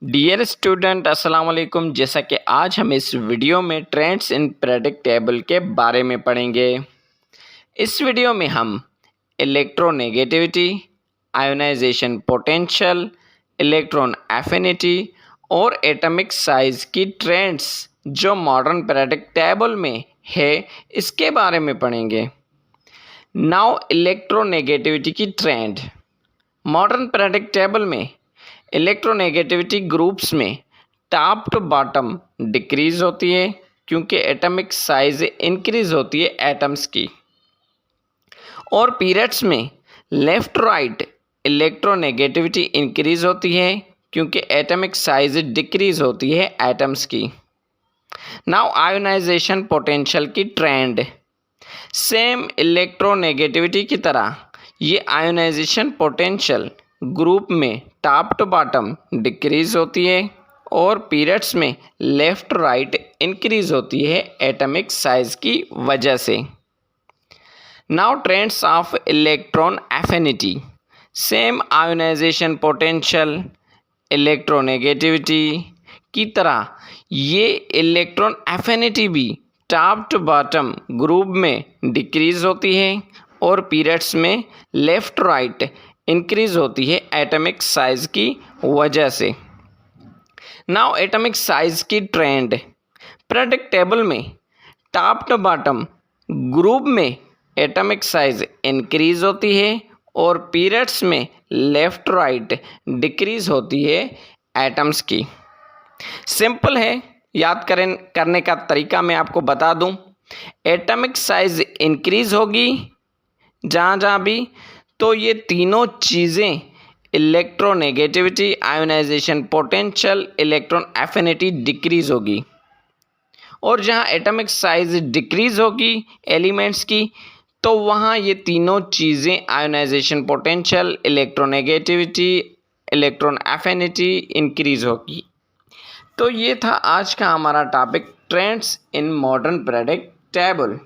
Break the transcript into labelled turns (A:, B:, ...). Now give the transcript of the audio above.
A: Dear student अस्सलाम वालेकुम। जैसा कि आज हम इस वीडियो में ट्रेंड्स इन पीरियोडिक टेबल के बारे में पढ़ेंगे। इस वीडियो में हम electronegativity, ionization potential, electron affinity और एटॉमिक साइज की ट्रेंड्स जो मॉडर्न पीरियोडिक टेबल में है इसके बारे में पढ़ेंगे। नाउ इलेक्ट्रोनेगेटिविटी की ट्रेंड। मॉडर्न पीरियोडिक टेबल में इलेक्ट्रोनेगेटिविटी ग्रुप्स में टॉप टू बॉटम डिक्रीज होती है क्योंकि एटॉमिक साइज इंक्रीज होती है एटम्स की, और पीरियड्स में लेफ्ट राइट इलेक्ट्रोनेगेटिविटी इंक्रीज होती है क्योंकि एटॉमिक साइज डिक्रीज होती है एटम्स की। नाउ आयोनाइजेशन पोटेंशियल की ट्रेंड। सेम इलेक्ट्रोनेगेटिविटी की तरह ये आयोनाइजेशन पोटेंशियल ग्रुप में टॉप टू बॉटम डिक्रीज होती है और पीरियड्स में लेफ्ट राइट इंक्रीज होती है एटॉमिक साइज की वजह से। Now trends of electron affinity. Same ionization potential electronegativity की तरह ये इलेक्ट्रॉन एफिनिटी भी टॉप टू बॉटम ग्रुप में डिक्रीज होती है और पीरियड्स में लेफ्ट राइट इंक्रीज होती है एटॉमिक साइज की वजह से। नाउ एटॉमिक साइज की ट्रेंड। पीरियोडिक टेबल में टॉप टू बॉटम ग्रुप में एटॉमिक साइज इंक्रीज होती है और पीरियड्स में लेफ्ट राइट डिक्रीज होती है एटम्स की। सिंपल है, याद करने का तरीका मैं आपको बता दूं। एटॉमिक साइज इंक्रीज होगी जहाँ भी, तो ये तीनों चीज़ें electronegativity, ionization potential, electron affinity decrease होगी, और जहाँ एटॉमिक साइज डिक्रीज होगी एलिमेंट्स की तो वहाँ ये तीनों चीज़ें ionization potential, electronegativity, electron affinity increase होगी। तो ये था आज का हमारा topic trends in modern periodic table.